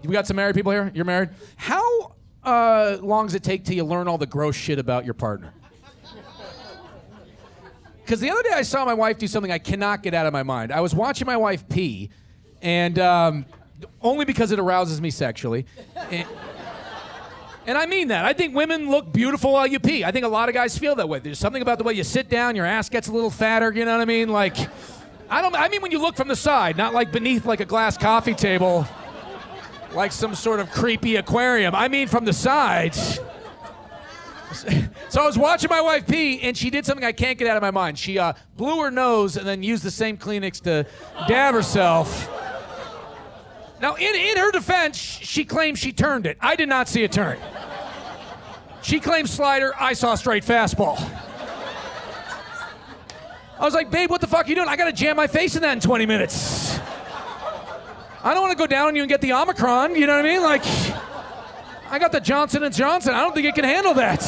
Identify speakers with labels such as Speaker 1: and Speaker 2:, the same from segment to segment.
Speaker 1: We got some married people here? You're married? How long does it take till you learn all the gross shit about your partner? Because the other day I saw my wife do something I cannot get out of my mind. I was watching my wife pee, and only because it arouses me sexually. And I mean that. I think women look beautiful while you pee. I think a lot of guys feel that way. There's something about the way you sit down, your ass gets a little fatter, you know what I mean? Like, I mean when you look from the side, not like beneath like a glass coffee table, like some sort of creepy aquarium. I mean from the sides. So I was watching my wife pee, and she did something I can't get out of my mind. She blew her nose and then used the same Kleenex to dab herself. Now, in her defense, she claims she turned it. I did not see a turn. She claims slider. I saw straight fastball. I was like, babe, what the fuck are you doing? I got to jam my face in that in 20 minutes. I don't want to go down on you and get the Omicron. You know what I mean? Like, I got the Johnson & Johnson. I don't think it can handle that.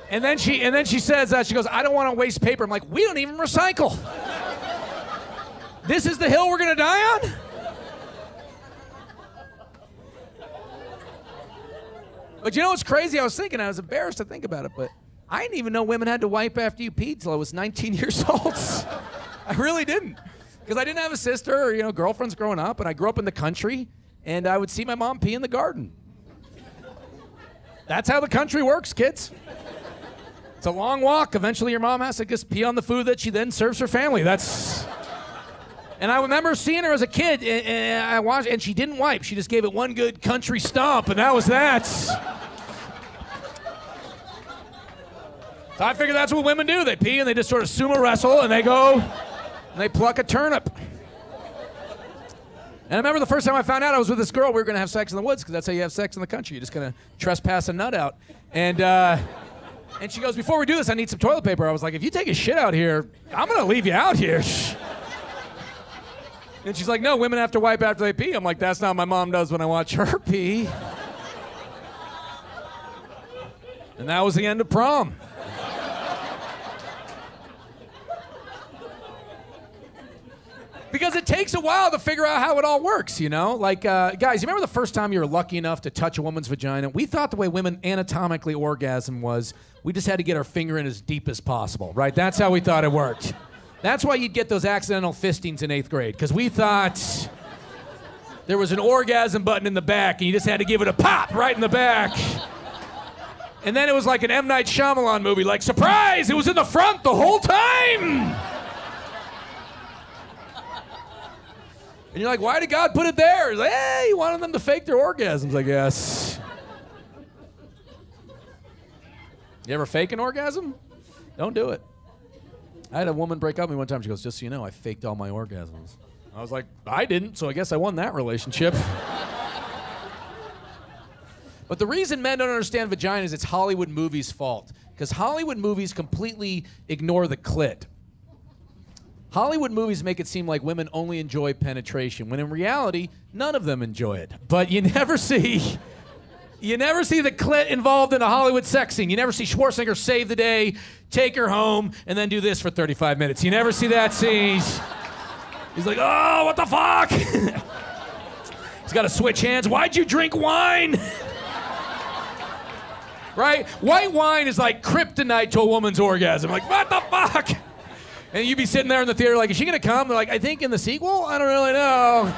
Speaker 1: And then she says, she goes, I don't want to waste paper. I'm like, we don't even recycle. This is the hill we're going to die on? But you know what's crazy? I was thinking, I was embarrassed to think about it, but I didn't even know women had to wipe after you peed till I was 19 years old. I really didn't. Because I didn't have a sister or, you know, girlfriends growing up, and I grew up in the country, and I would see my mom pee in the garden. That's how the country works, kids. It's a long walk. Eventually your mom has to just pee on the food that she then serves her family. And I remember seeing her as a kid, and I watched, and she didn't wipe. She just gave it one good country stomp, and that was that. So I figured that's what women do. They pee, and they just sort of sumo wrestle, and they go, and they pluck a turnip. And I remember the first time I found out I was with this girl, we were going to have sex in the woods, because that's how you have sex in the country. You're just going to trespass a nut out. And she goes, before we do this, I need some toilet paper. I was like, if you take a shit out here, I'm going to leave you out here. And she's like, no, women have to wipe after they pee. I'm like, that's not what my mom does when I watch her pee. And that was the end of prom. Because it takes a while to figure out how it all works, you know? Like, guys, you remember the first time you were lucky enough to touch a woman's vagina? We thought the way women anatomically orgasm was we just had to get our finger in as deep as possible, right? That's how we thought it worked. That's why you'd get those accidental fistings in 8th grade, because we thought there was an orgasm button in the back, and you just had to give it a pop right in the back. And then it was like an M. Night Shyamalan movie, like, surprise, it was in the front the whole time! And you're like, why did God put it there? He's like, hey, he wanted them to fake their orgasms, I guess. You ever fake an orgasm? Don't do it. I had a woman break up with me one time. She goes, just so you know, I faked all my orgasms. I was like, I didn't, so I guess I won that relationship. But the reason men don't understand vagina is it's Hollywood movies' fault. Because Hollywood movies completely ignore the clit. Hollywood movies make it seem like women only enjoy penetration, when in reality, none of them enjoy it. But you never see the clit involved in a Hollywood sex scene. You never see Schwarzenegger save the day, take her home, and then do this for 35 minutes. You never see that scene. He's like, oh, what the fuck? He's got to switch hands. Why'd you drink wine? Right? White wine is like kryptonite to a woman's orgasm. Like, what the fuck? And you'd be sitting there in the theater like, is she going to come? They're like, I think in the sequel? I don't really know.